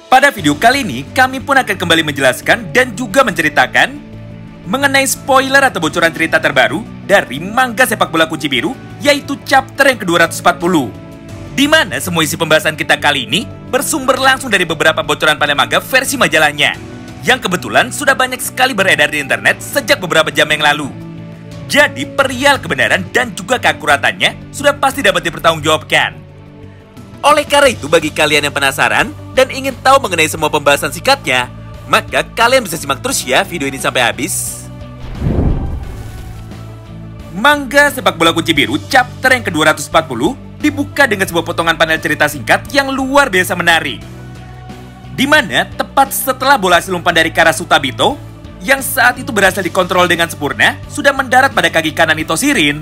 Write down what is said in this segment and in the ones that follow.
Pada video kali ini, kami pun akan kembali menjelaskan dan juga menceritakan mengenai spoiler atau bocoran cerita terbaru dari manga sepak bola kunci biru, yaitu chapter yang ke-240. Di mana semua isi pembahasan kita kali ini bersumber langsung dari beberapa bocoran panel manga versi majalahnya, yang kebetulan sudah banyak sekali beredar di internet sejak beberapa jam yang lalu. Jadi perihal kebenaran dan juga keakuratannya sudah pasti dapat dipertanggungjawabkan. Oleh karena itu, bagi kalian yang penasaran dan ingin tahu mengenai semua pembahasan singkatnya, maka kalian bisa simak terus ya video ini sampai habis. Manga sepak bola kunci biru chapter yang ke-240 dibuka dengan sebuah potongan panel cerita singkat yang luar biasa menarik. Di mana tepat setelah bola hasil umpan dari Karasuta Bito yang saat itu berhasil dikontrol dengan sempurna sudah mendarat pada kaki kanan Itoshi Rin.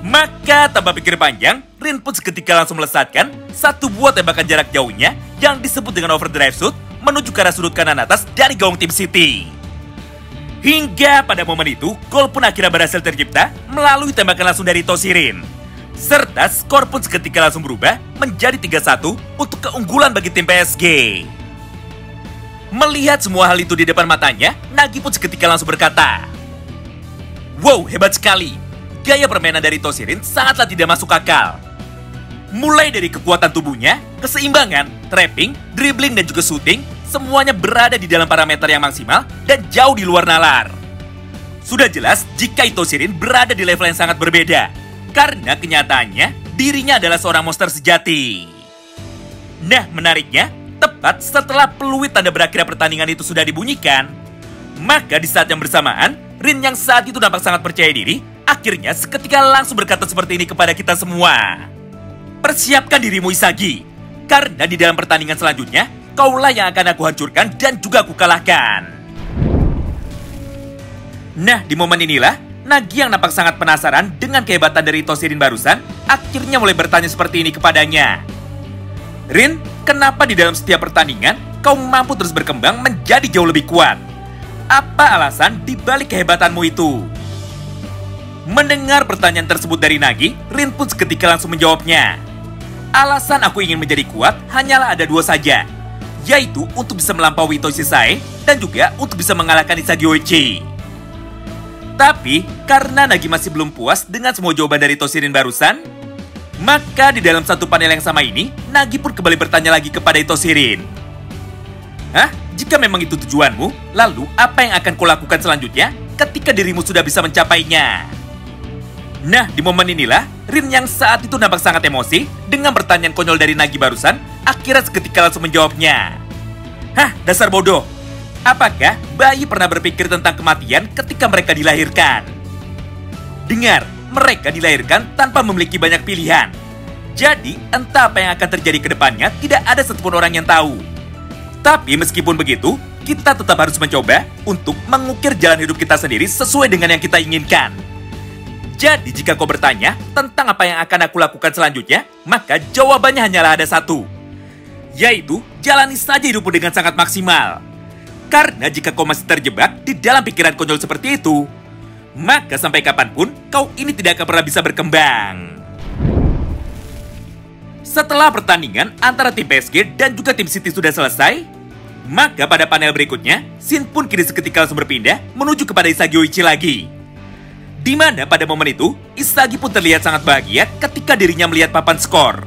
Maka tanpa pikir panjang, Rin pun seketika langsung melesatkan satu buah tembakan jarak jauhnya yang disebut dengan overdrive shoot menuju ke arah sudut kanan atas dari gawang tim City. Hingga pada momen itu, gol pun akhirnya berhasil tercipta melalui tembakan langsung dari Itoshi Rin. Serta skor pun seketika langsung berubah menjadi 3-1 untuk keunggulan bagi tim PSG. Melihat semua hal itu di depan matanya, Nagi pun seketika langsung berkata, "Wow, hebat sekali. Gaya permainan dari Itoshi Rin sangatlah tidak masuk akal. Mulai dari kekuatan tubuhnya, keseimbangan, trapping, dribbling dan juga shooting, semuanya berada di dalam parameter yang maksimal dan jauh di luar nalar. Sudah jelas jika Itoshi Rin berada di level yang sangat berbeda, karena kenyataannya dirinya adalah seorang monster sejati." Nah, menariknya, tepat setelah peluit tanda berakhirnya pertandingan itu sudah dibunyikan, maka di saat yang bersamaan, Rin yang saat itu nampak sangat percaya diri, akhirnya seketika langsung berkata seperti ini kepada kita semua. "Persiapkan dirimu, Isagi, karena di dalam pertandingan selanjutnya, kaulah yang akan aku hancurkan dan juga aku kalahkan." Nah, di momen inilah, Nagi yang nampak sangat penasaran dengan kehebatan dari Itoshi Rin barusan, akhirnya mulai bertanya seperti ini kepadanya. "Rin, kenapa di dalam setiap pertandingan, kau mampu terus berkembang menjadi jauh lebih kuat? Apa alasan dibalik kehebatanmu itu?" Mendengar pertanyaan tersebut dari Nagi, Rin pun seketika langsung menjawabnya. "Alasan aku ingin menjadi kuat hanyalah ada dua saja, yaitu untuk bisa melampaui Itoshi Sae dan juga untuk bisa mengalahkan Isagi Oichi." Tapi karena Nagi masih belum puas dengan semua jawaban dari Itoshi Rin barusan, maka di dalam satu panel yang sama ini, Nagi pun kembali bertanya lagi kepada Itoshi Rin. "Hah? Jika memang itu tujuanmu, lalu apa yang akan kau lakukan selanjutnya ketika dirimu sudah bisa mencapainya?" Nah, di momen inilah, Rin yang saat itu nampak sangat emosi dengan pertanyaan konyol dari Nagi barusan, akhirnya seketika langsung menjawabnya. "Hah, dasar bodoh. Apakah bayi pernah berpikir tentang kematian ketika mereka dilahirkan? Dengar, mereka dilahirkan tanpa memiliki banyak pilihan. Jadi, entah apa yang akan terjadi ke depannya, tidak ada satupun orang yang tahu. Tapi meskipun begitu, kita tetap harus mencoba untuk mengukir jalan hidup kita sendiri sesuai dengan yang kita inginkan. Jadi jika kau bertanya tentang apa yang akan aku lakukan selanjutnya, maka jawabannya hanyalah ada satu, yaitu jalani saja hidupmu dengan sangat maksimal. Karena jika kau masih terjebak di dalam pikiran konyol seperti itu, maka sampai kapanpun kau ini tidak akan pernah bisa berkembang." Setelah pertandingan antara tim PSG dan juga tim City sudah selesai, maka pada panel berikutnya, Shin pun kini seketika langsung berpindah menuju kepada Isagi Oichi lagi. Di mana pada momen itu, Isagi pun terlihat sangat bahagia ketika dirinya melihat papan skor.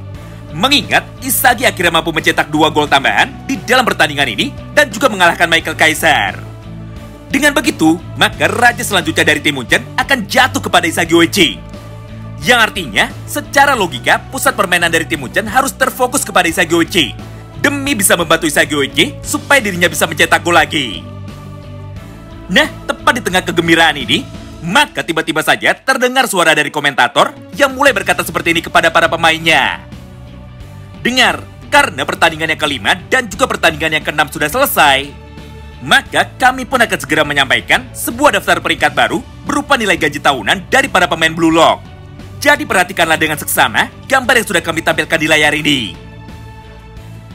Mengingat Isagi akhirnya mampu mencetak 2 gol tambahan di dalam pertandingan ini dan juga mengalahkan Michael Kaiser. Dengan begitu, maka raja selanjutnya dari tim Munchen akan jatuh kepada Isagi Oichi. Yang artinya, secara logika, pusat permainan dari tim Munchen harus terfokus kepada Isagi Oichi demi bisa membantu Isagi Oichi supaya dirinya bisa mencetak gol lagi. Nah, tepat di tengah kegembiraan ini, maka tiba-tiba saja terdengar suara dari komentator yang mulai berkata seperti ini kepada para pemainnya. "Dengar, karena pertandingan yang kelima dan juga pertandingan yang keenam sudah selesai, maka kami pun akan segera menyampaikan sebuah daftar peringkat baru berupa nilai gaji tahunan dari para pemain Blue Lock. Jadi perhatikanlah dengan seksama gambar yang sudah kami tampilkan di layar ini."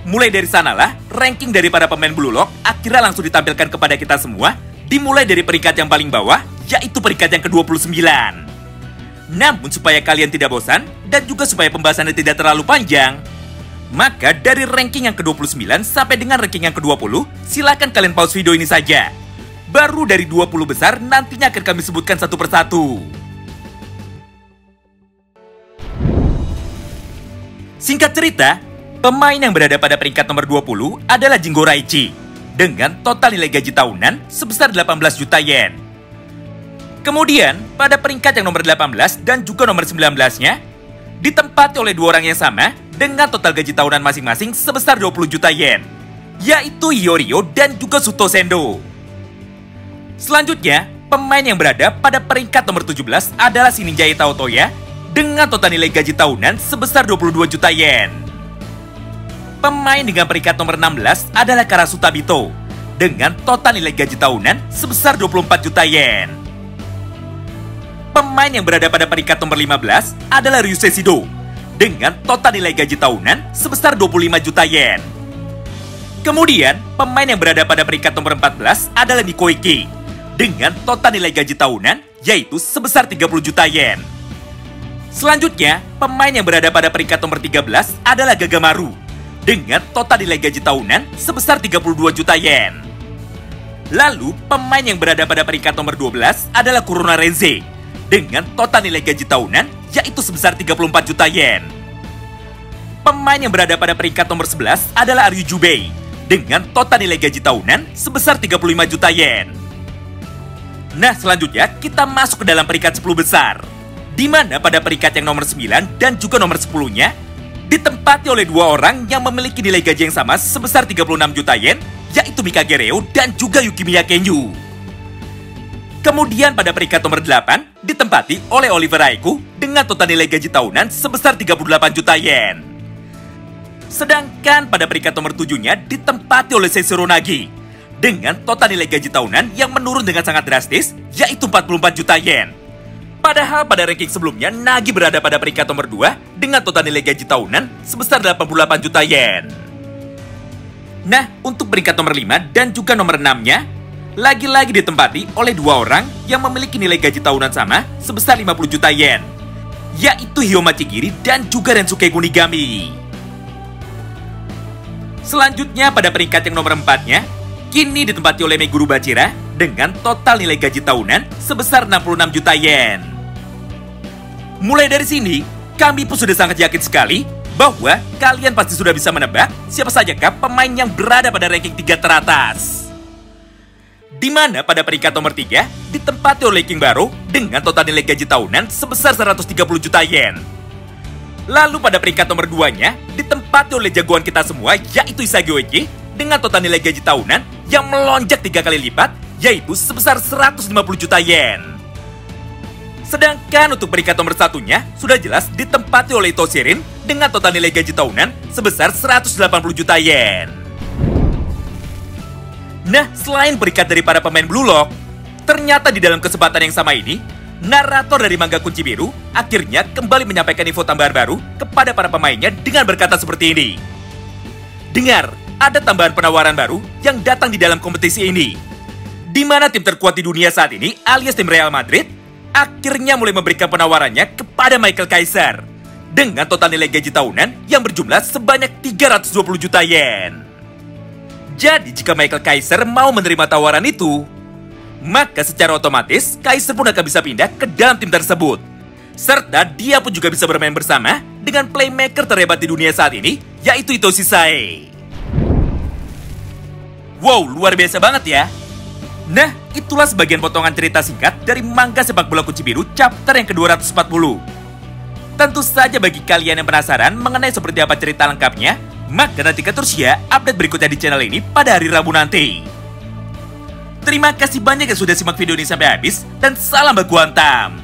Mulai dari sanalah, ranking dari para pemain Blue Lock akhirnya langsung ditampilkan kepada kita semua, dimulai dari peringkat yang paling bawah, yaitu peringkat yang ke-29. Namun supaya kalian tidak bosan, dan juga supaya pembahasannya tidak terlalu panjang, Maka dari ranking yang ke-29 sampai dengan ranking yang ke-20, silakan kalian pause video ini saja. Baru dari 20 besar nantinya akan kami sebutkan satu persatu. Singkat cerita, pemain yang berada pada peringkat nomor 20 adalah Jingo Raichi dengan total nilai gaji tahunan sebesar 18 juta yen. Kemudian, pada peringkat yang nomor 18 dan juga nomor 19-nya, ditempati oleh dua orang yang sama dengan total gaji tahunan masing-masing sebesar 20 juta yen, yaitu Hyorio dan juga Suto Sendo. Selanjutnya, pemain yang berada pada peringkat nomor 17 adalah si Ninja Itao Toya dengan total nilai gaji tahunan sebesar 22 juta yen. Pemain dengan peringkat nomor 16 adalah Karasuta Bito dengan total nilai gaji tahunan sebesar 24 juta yen. Pemain yang berada pada peringkat nomor 15 adalah Ryusei Shido dengan total nilai gaji tahunan sebesar 25 juta yen. Kemudian, pemain yang berada pada peringkat nomor 14 adalah Mikoiki dengan total nilai gaji tahunan yaitu sebesar 30 juta yen. Selanjutnya, pemain yang berada pada peringkat nomor 13 adalah Gagamaru dengan total nilai gaji tahunan sebesar 32 juta yen. Lalu, pemain yang berada pada peringkat nomor 12 adalah Kurona Renze dengan total nilai gaji tahunan yaitu sebesar 34 juta yen. Pemain yang berada pada peringkat nomor 11 adalah Ryu Jubei dengan total nilai gaji tahunan sebesar 35 juta yen. Nah, selanjutnya kita masuk ke dalam peringkat 10 besar, di mana pada peringkat yang nomor 9 dan juga nomor 10-nya ditempati oleh dua orang yang memiliki nilai gaji yang sama sebesar 36 juta yen, yaitu Mikage Reo dan juga Yukimiya Kenyu. Kemudian pada peringkat nomor 8 ditempati oleh Oliver Raikou dengan total nilai gaji tahunan sebesar 38 juta yen. Sedangkan pada peringkat nomor 7-nya ditempati oleh Seishiro Nagi dengan total nilai gaji tahunan yang menurun dengan sangat drastis yaitu 44 juta yen. Padahal pada ranking sebelumnya Nagi berada pada peringkat nomor 2 dengan total nilai gaji tahunan sebesar 88 juta yen. Nah, untuk peringkat nomor 5 dan juga nomor 6-nya lagi-lagi ditempati oleh dua orang yang memiliki nilai gaji tahunan sama sebesar 50 juta yen, yaitu Hyoma Chigiri dan juga Rensuke Kunigami. Selanjutnya pada peringkat yang nomor 4-nya, kini ditempati oleh Meguru Bachira dengan total nilai gaji tahunan sebesar 66 juta yen. Mulai dari sini, kami pun sudah sangat yakin sekali bahwa kalian pasti sudah bisa menebak siapa sajakah pemain yang berada pada ranking 3 teratas. Di mana pada peringkat nomor 3 ditempati oleh King Baro dengan total nilai gaji tahunan sebesar 130 juta yen. Lalu pada peringkat nomor 2-nya ditempati oleh jagoan kita semua yaitu Isagi Oichi dengan total nilai gaji tahunan yang melonjak 3 kali lipat yaitu sebesar 150 juta yen. Sedangkan untuk peringkat nomor 1-nya sudah jelas ditempati oleh Ito Shirin dengan total nilai gaji tahunan sebesar 180 juta yen. Nah, selain peringkat dari para pemain Blue Lock, ternyata di dalam kesempatan yang sama ini, narator dari manga Kunci Biru akhirnya kembali menyampaikan info tambahan baru kepada para pemainnya dengan berkata seperti ini. Dengar, ada tambahan penawaran baru yang datang di dalam kompetisi ini, di mana tim terkuat di dunia saat ini alias tim Real Madrid akhirnya mulai memberikan penawarannya kepada Michael Kaiser dengan total nilai gaji tahunan yang berjumlah sebanyak 320 juta yen. Jadi jika Michael Kaiser mau menerima tawaran itu, maka secara otomatis Kaiser pun akan bisa pindah ke dalam tim tersebut. Serta dia pun juga bisa bermain bersama dengan playmaker terhebat di dunia saat ini, yaitu Itoshi Sae. Wow, luar biasa banget ya. Nah, itulah sebagian potongan cerita singkat dari manga Sepak Bola Kunci Biru chapter yang ke-240. Tentu saja bagi kalian yang penasaran mengenai seperti apa cerita lengkapnya, maka nantikan terus ya update berikutnya di channel ini pada hari Rabu nanti. Terima kasih banyak yang sudah simak video ini sampai habis, dan salam baku hantam.